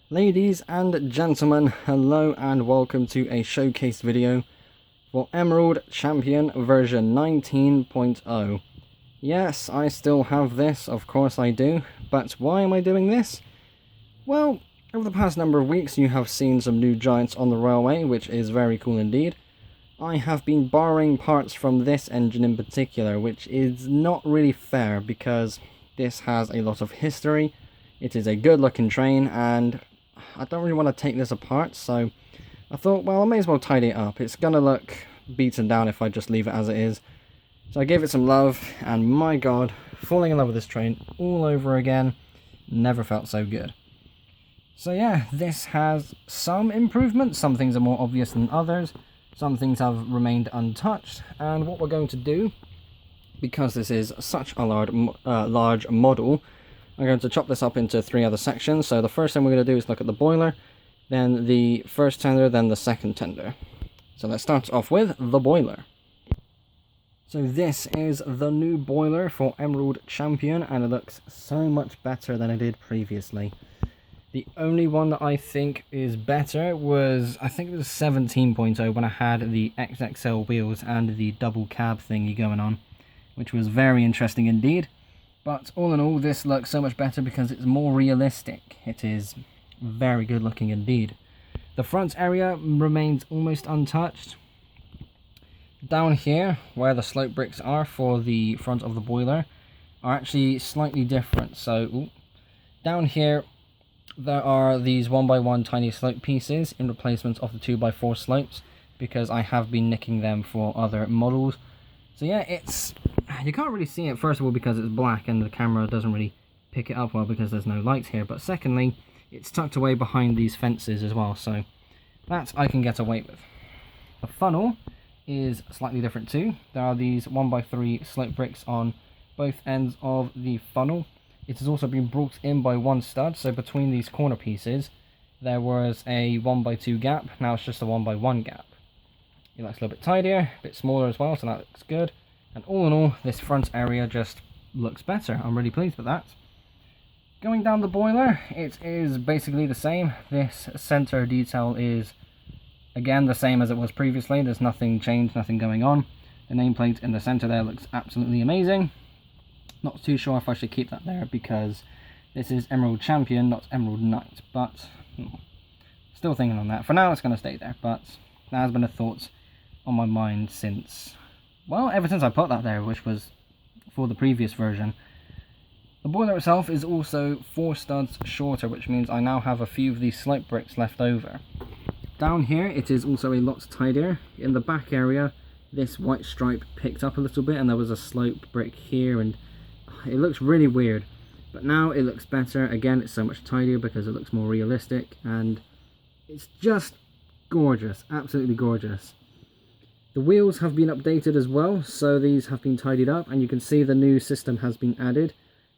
Ladies and gentlemen, hello and welcome to a showcase video for Emerald Champion version 19.0. Yes, I still have this, of course I do, but why am I doing this? Well, over the past number of weeks you have seen some new giants on the railway, which is very cool indeed. I have been borrowing parts from this engine in particular, which is not really fair because this has a lot of history. It is a good looking train and I don't really want to take this apart, so I thought, well, I may as well tidy it up. It's gonna look beaten down if I just leave it as it is. So I gave it some love, and my god, falling in love with this train all over again never felt so good. So yeah, this has some improvements. Some things are more obvious than others. Some things have remained untouched, and what we're going to do, because this is such a large model, I'm going to chop this up into 3 other sections. So the first thing we're going to do is look at the boiler, then the first tender, then the second tender. So let's start off with the boiler. So this is the new boiler for Emerald Champion, and it looks so much better than it did previously. The only one that I think is better was, I think it was 17.0 when I had the XXL wheels and the double cab thingy going on, which was very interesting indeed. But all in all, this looks so much better because it's more realistic. It is very good looking indeed. The front area remains almost untouched. Down here, where the slope bricks are for the front of the boiler, are actually slightly different. So, down here, there are these 1x1 tiny slope pieces in replacement of the 2x4 slopes, because I have been nicking them for other models. So yeah, you can't really see it, first of all, because it's black and the camera doesn't really pick it up well because there's no light here. But secondly, it's tucked away behind these fences as well, so that I can get away with. The funnel is slightly different too. There are these 1x3 slope bricks on both ends of the funnel. It has also been brought in by one stud, so between these corner pieces there was a 1x2 gap, now it's just a 1x1 gap. It looks a little bit tidier, a bit smaller as well, so that looks good. And all in all, this front area just looks better. I'm really pleased with that. Going down the boiler, it is basically the same. This center detail is, again, the same as it was previously. There's nothing changed, nothing going on. The nameplate in the center there looks absolutely amazing. Not too sure if I should keep that there because this is Emerald Champion, not Emerald Knight. But, still thinking on that. For now, it's going to stay there, but that has been a thought on my mind since, well, ever since I put that there, which was for the previous version. The boiler itself is also 4 studs shorter, which means I now have a few of these slope bricks left over. Down here it is also a lot tidier. In the back area, this white stripe picked up a little bit and there was a slope brick here and it looks really weird. But now it looks better. Again, it's so much tidier because it looks more realistic and it's just gorgeous, absolutely gorgeous. The wheels have been updated as well, so these have been tidied up, and you can see the new system has been added.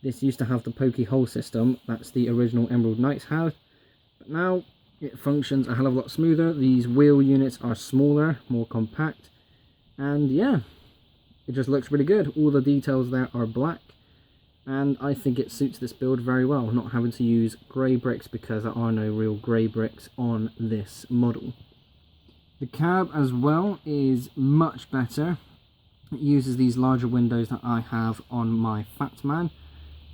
This used to have the pokey hole system, that's the original Emerald Knights had, but now it functions a hell of a lot smoother. These wheel units are smaller, more compact, and yeah, it just looks really good. All the details there are black, and I think it suits this build very well, not having to use grey bricks because there are no real grey bricks on this model. The cab as well is much better. It uses these larger windows that I have on my Fatman.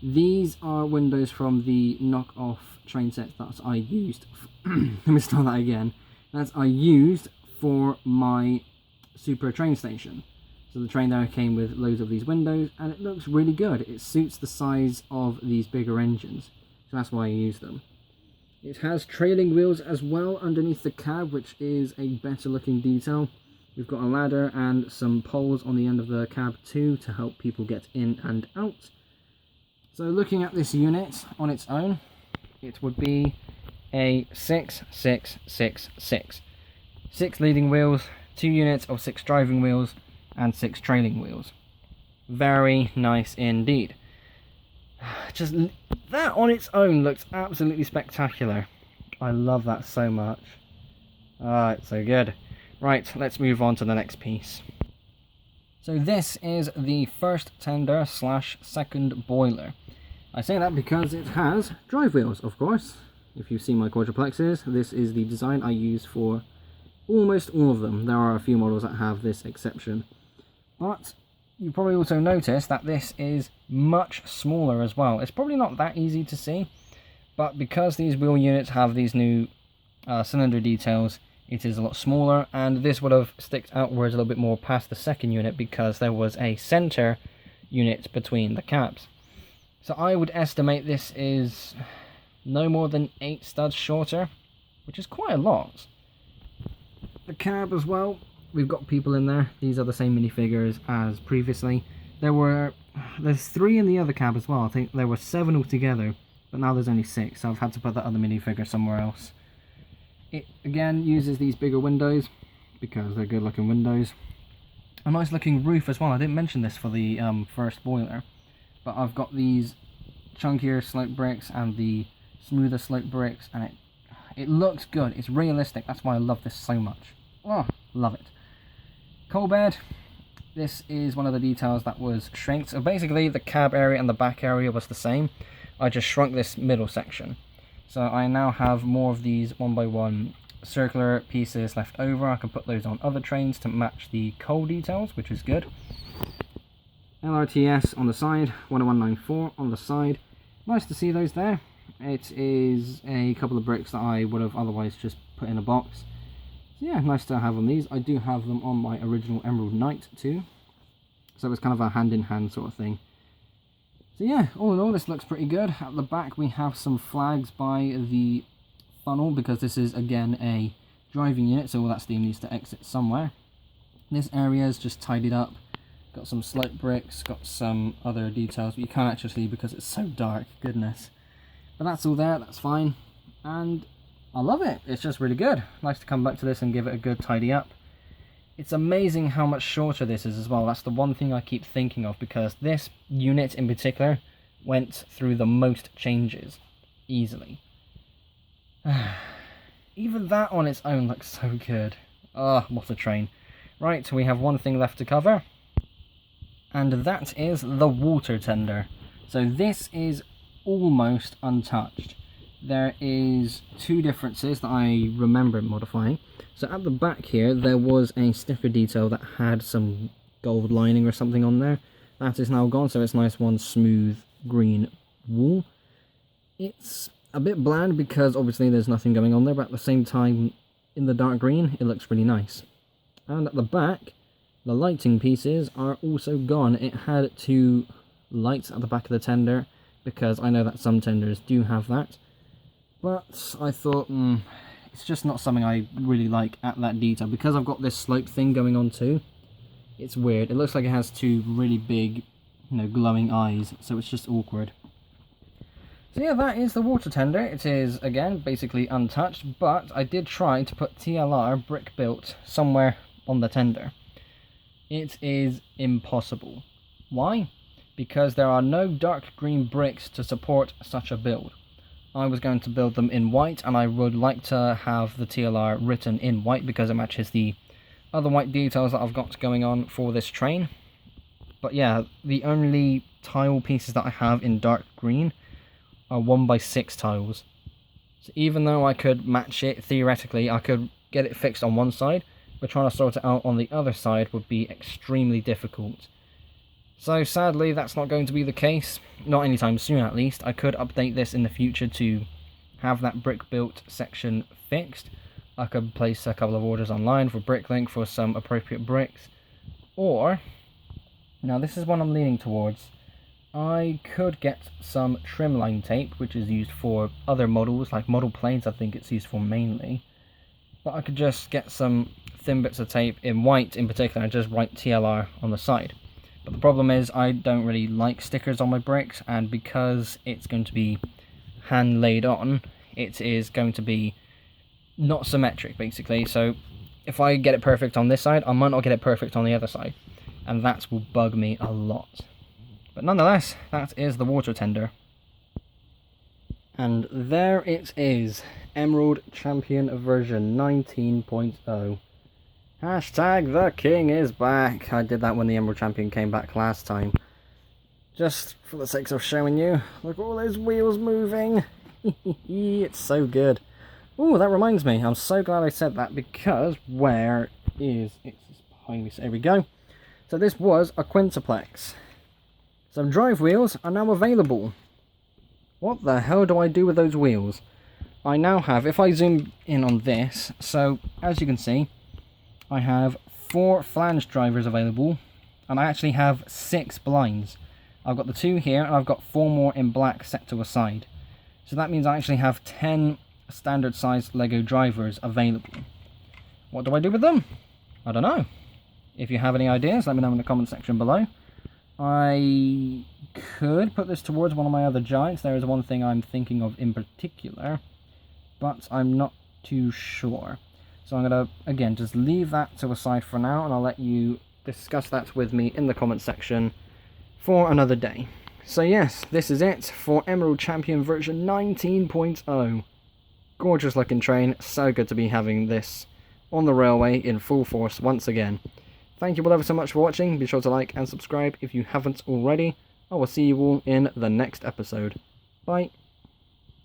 These are windows from the knockoff train sets that I used. Let me start that again. That I used for my Super train station. So the train there came with loads of these windows and it looks really good. It suits the size of these bigger engines. So that's why I use them. It has trailing wheels as well underneath the cab, which is a better looking detail. We've got a ladder and some poles on the end of the cab too to help people get in and out. So looking at this unit on its own, it would be a 6-6-6-6. 6 leading wheels, 2 units of 6 driving wheels, and 6 trailing wheels. Very nice indeed. Just that on its own looks absolutely spectacular. I love that so much. It's so good. Right, let's move on to the next piece. So this is the first tender / second boiler. I say that because it has drive wheels, of course. If you've seen my quadruplexes, this is the design I use for almost all of them. There are a few models that have this exception. But you probably also noticed that this is much smaller as well. It's probably not that easy to see, but because these wheel units have these new cylinder details, it is a lot smaller, and this would have sticked outwards a little bit more past the second unit because there was a center unit between the cabs. So I would estimate this is no more than 8 studs shorter, which is quite a lot. The cab as well, we've got people in there. These are the same minifigures as previously. There's 3 in the other cab as well. I think there were 7 altogether, but now there's only 6, so I've had to put that other minifigure somewhere else. It again uses these bigger windows because they're good looking windows. A nice looking roof as well. I didn't mention this for the first boiler, but I've got these chunkier slope bricks and the smoother slope bricks, and it looks good. It's realistic. That's why I love this so much. Oh, love it. Coal bed. This is one of the details that was shrinked. So basically the cab area and the back area was the same. I just shrunk this middle section. So I now have more of these 1x1 circular pieces left over. I can put those on other trains to match the coal details, which is good. LRTS on the side, 10194 on the side. Nice to see those there. It is a couple of bricks that I would have otherwise just put in a box. So yeah, nice to have on these. I do have them on my original Emerald Knight too. So it's kind of a hand-in-hand sort of thing. So yeah, all in all, this looks pretty good. At the back we have some flags by the funnel because this is again a driving unit, so all that steam needs to exit somewhere. This area is just tidied up. Got some slope bricks, got some other details, but you can't actually see because it's so dark, goodness. But that's all there, that's fine. And I love it, it's just really good. Nice to come back to this and give it a good tidy up. It's amazing how much shorter this is as well. That's the one thing I keep thinking of, because this unit in particular went through the most changes easily. Even that on its own looks so good. Ah, what a train. Right, we have one thing left to cover, and that is the water tender. So this is almost untouched. There is 2 differences that I remember modifying. So at the back here, there was a sticker detail that had some gold lining or something on there. That is now gone, so it's nice one smooth green wool. It's a bit bland because obviously there's nothing going on there, but at the same time, in the dark green, it looks really nice. And at the back, the lighting pieces are also gone. It had 2 lights at the back of the tender, because I know that some tenders do have that. But I thought, it's just not something I really like at that detail. Because I've got this slope thing going on too, it's weird. It looks like it has 2 really big, glowing eyes, so it's just awkward. So yeah, that is the water tender. It is, again, basically untouched, but I did try to put TLR brick built somewhere on the tender. It is impossible. Why? Because there are no dark green bricks to support such a build. I was going to build them in white, and I would like to have the TLR written in white because it matches the other white details that I've got going on for this train. But yeah, the only tile pieces that I have in dark green are 1x6 tiles. So even though I could match it, theoretically, I could get it fixed on one side, but trying to sort it out on the other side would be extremely difficult. So sadly, that's not going to be the case, not anytime soon at least. I could update this in the future to have that brick built section fixed. I could place a couple of orders online for Bricklink for some appropriate bricks. Or, now this is what I'm leaning towards, I could get some trimline tape, which is used for other models, like model planes I think it's used for mainly. But I could just get some thin bits of tape in white in particular and just write TLR on the side. But the problem is I don't really like stickers on my bricks, and because it's going to be hand laid on, it is going to be not symmetric basically. So if I get it perfect on this side, I might not get it perfect on the other side, and that will bug me a lot. But nonetheless, that is the water tender. And there it is, Emerald Champion version 19.0. Hashtag the king is back. I did that when the Emerald Champion came back last time. Just for the sake of showing you. Look at all those wheels moving. It's so good. Oh, that reminds me. I'm so glad I said that because where is it? It's behind me. So there we go. So this was a quintuplex. Some drive wheels are now available. What the hell do I do with those wheels? I now have, if I zoom in on this, so as you can see, I have 4 flange drivers available, and I actually have 6 blinds. I've got the 2 here, and I've got 4 more in black set to a side. So that means I actually have 10 standard sized Lego drivers available. What do I do with them? I don't know. If you have any ideas, let me know in the comment section below. I could put this towards one of my other giants. There is one thing I'm thinking of in particular, but I'm not too sure. So I'm going to, again, just leave that to a side for now, and I'll let you discuss that with me in the comment section for another day. So yes, this is it for Emerald Champion version 19.0. Gorgeous looking train, so good to be having this on the railway in full force once again. Thank you all ever so much for watching. Be sure to like and subscribe if you haven't already. I will see you all in the next episode. Bye.